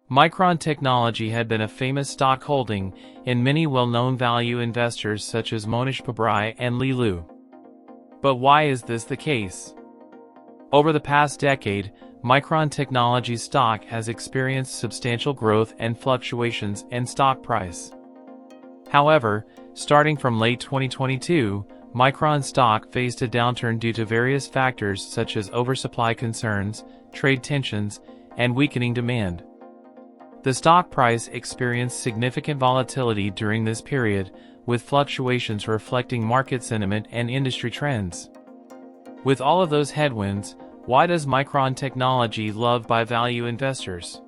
Micron Technology had been a famous stock holding in many well-known value investors such as Mohnish Pabrai and LiLu. But why is this the case? Over the past decade, Micron Technology's stock has experienced substantial growth and fluctuations in stock price. However, starting from late 2022, Micron stock faced a downturn due to various factors such as oversupply concerns, trade tensions, and weakening demand. The stock price experienced significant volatility during this period, with fluctuations reflecting market sentiment and industry trends. With all of those headwinds, why does Micron Technology loved by value investors?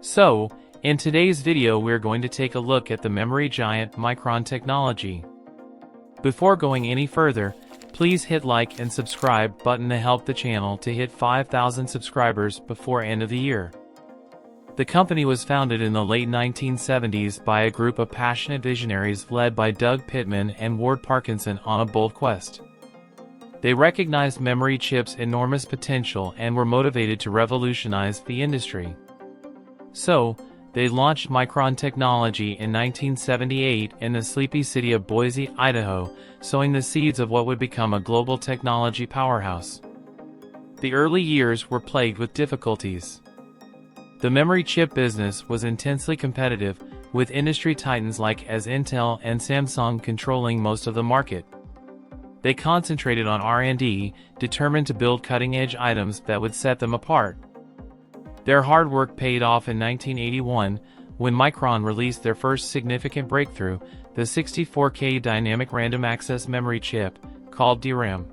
So, in today's video we're going to take a look at the memory giant Micron Technology. Before going any further, please hit like and subscribe button to help the channel to hit 5,000 subscribers before end of the year. The company was founded in the late 1970s by a group of passionate visionaries led by Doug Pittman and Ward Parkinson on a bold quest. They recognized memory chips' enormous potential and were motivated to revolutionize the industry. So, they launched Micron Technology in 1978 in the sleepy city of Boise, Idaho, sowing the seeds of what would become a global technology powerhouse. The early years were plagued with difficulties. The memory chip business was intensely competitive, with industry titans like Intel and Samsung controlling most of the market. They concentrated on R&D, determined to build cutting-edge items that would set them apart. Their hard work paid off in 1981, when Micron released their first significant breakthrough, the 64K dynamic random access memory chip, called DRAM.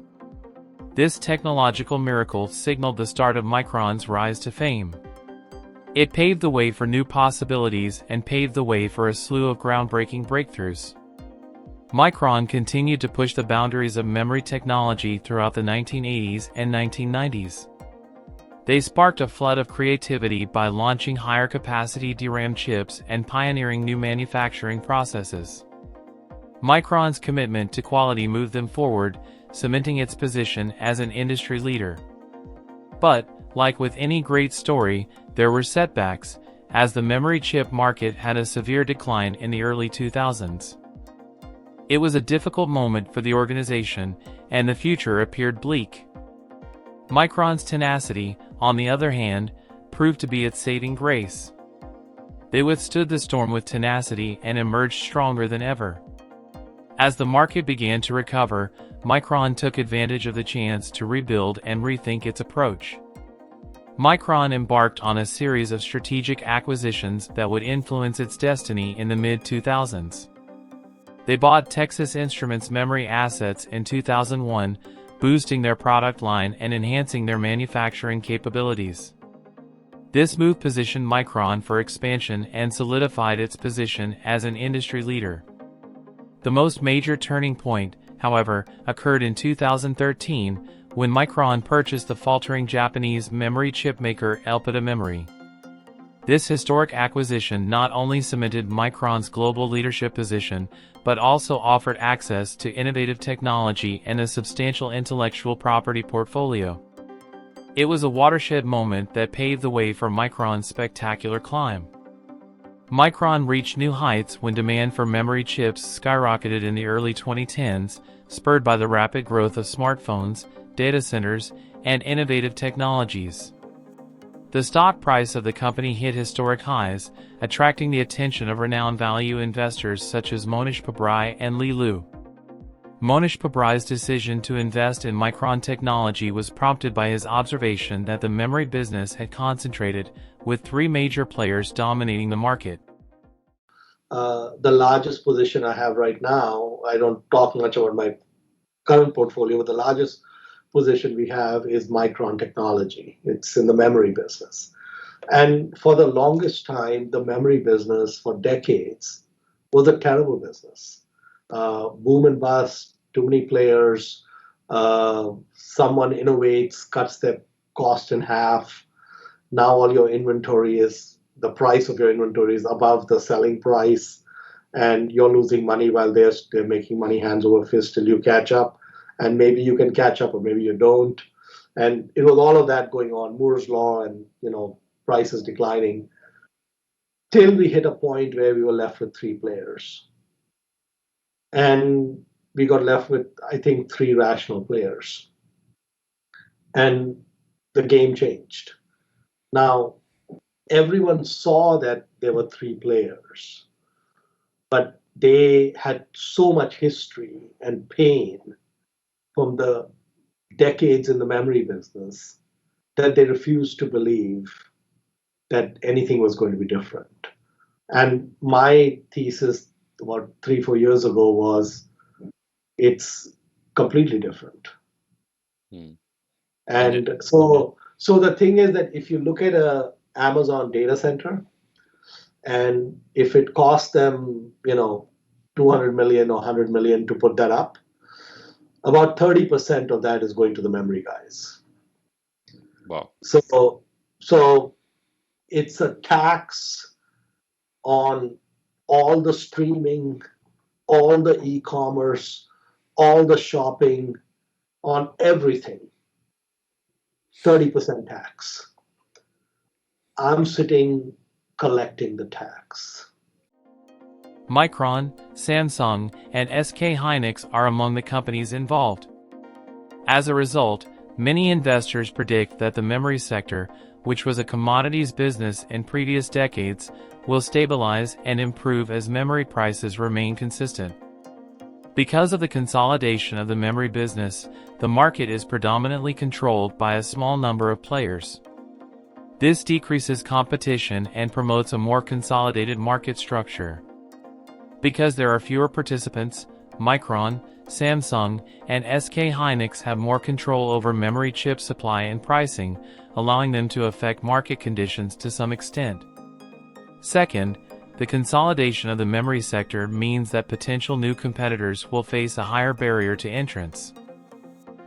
This technological miracle signaled the start of Micron's rise to fame. It paved the way for new possibilities and paved the way for a slew of groundbreaking breakthroughs. Micron continued to push the boundaries of memory technology throughout the 1980s and 1990s. They sparked a flood of creativity by launching higher capacity DRAM chips and pioneering new manufacturing processes. Micron's commitment to quality moved them forward, cementing its position as an industry leader. But, like with any great story, there were setbacks, as the memory chip market had a severe decline in the early 2000s. It was a difficult moment for the organization, and the future appeared bleak. Micron's tenacity, on the other hand, proved to be its saving grace. They withstood the storm with tenacity and emerged stronger than ever. As the market began to recover, Micron took advantage of the chance to rebuild and rethink its approach. Micron embarked on a series of strategic acquisitions that would influence its destiny in the mid-2000s. They bought Texas Instruments memory assets in 2001, boosting their product line and enhancing their manufacturing capabilities. This move positioned Micron for expansion and solidified its position as an industry leader. The most major turning point, however, occurred in 2013, when Micron purchased the faltering Japanese memory chip maker Elpida Memory. This historic acquisition not only cemented Micron's global leadership position, but also offered access to innovative technology and a substantial intellectual property portfolio. It was a watershed moment that paved the way for Micron's spectacular climb. Micron reached new heights when demand for memory chips skyrocketed in the early 2010s, spurred by the rapid growth of smartphones, data centers, and innovative technologies. The stock price of the company hit historic highs, attracting the attention of renowned value investors such as Mohnish Pabrai and LiLu. Mohnish Pabrai's decision to invest in Micron Technology was prompted by his observation that the memory business had concentrated, with three major players dominating the market. The largest position I have right now, I don't talk much about my current portfolio, but the largest position we have is Micron Technology. It's in the memory business. And for the longest time, the memory business for decades was a terrible business. Boom and bust, too many players, someone innovates, cuts their cost in half. Now all your inventory is, the price of your inventory is above the selling price, and you're losing money while they're making money hands over fist till you catch up. And maybe you can catch up or maybe you don't. And it was all of that going on, Moore's law and, prices declining. till we hit a point where we were left with three players. And we got left with, I think, three rational players. And the game changed. Now, everyone saw that there were three players, but they had so much history and pain from the decades in the memory business that they refused to believe that anything was going to be different. And my thesis about 3-4 years ago was it's completely different. Hmm. And so the thing is that if you look at a Amazon data center, and if it costs them, 200 million or 100 million to put that up, about 30% of that is going to the memory guys. Wow. So it's a tax on all the streaming, all the e-commerce, all the shopping, on everything. 30% tax. I'm sitting collecting the tax. Micron, Samsung, and SK Hynix are among the companies involved. As a result, many investors predict that the memory sector, which was a commodities business in previous decades, will stabilize and improve as memory prices remain consistent. Because of the consolidation of the memory business, the market is predominantly controlled by a small number of players. This decreases competition and promotes a more consolidated market structure. Because there are fewer participants, Micron, Samsung, and SK Hynix have more control over memory chip supply and pricing, allowing them to affect market conditions to some extent. Second, the consolidation of the memory sector means that potential new competitors will face a higher barrier to entrance.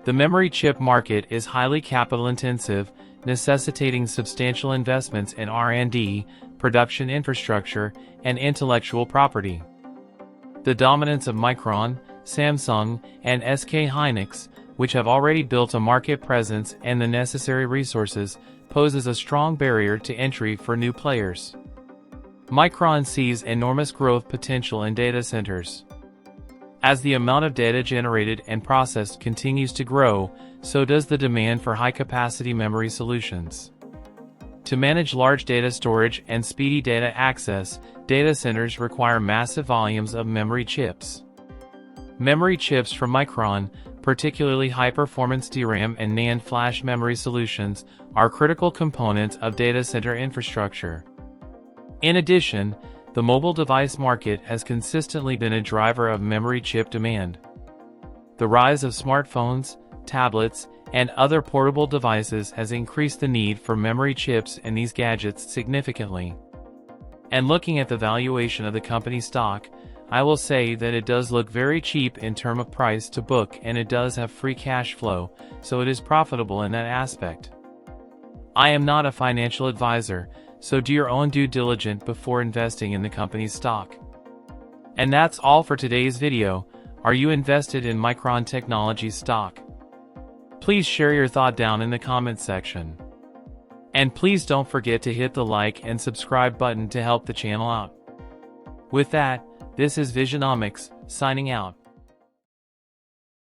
The memory chip market is highly capital-intensive, necessitating substantial investments in R&D, production infrastructure, and intellectual property. The dominance of Micron, Samsung, and SK Hynix, which have already built a market presence and the necessary resources, poses a strong barrier to entry for new players. Micron sees enormous growth potential in data centers. As the amount of data generated and processed continues to grow, so does the demand for high-capacity memory solutions. To manage large data storage and speedy data access, data centers require massive volumes of memory chips. Memory chips from Micron, particularly high-performance DRAM and NAND flash memory solutions, are critical components of data center infrastructure. In addition, the mobile device market has consistently been a driver of memory chip demand. The rise of smartphones, tablets, and other portable devices has increased the need for memory chips in these gadgets significantly. And looking at the valuation of the company stock, I will say that it does look very cheap in terms of price to book, and it does have free cash flow, so it is profitable in that aspect. I am not a financial advisor, so do your own due diligence before investing in the company's stock. And that's all for today's video. Are you invested in Micron Technology stock? Please share your thought down in the comments section. And please don't forget to hit the like and subscribe button to help the channel out. With that, this is Visionomics, signing out.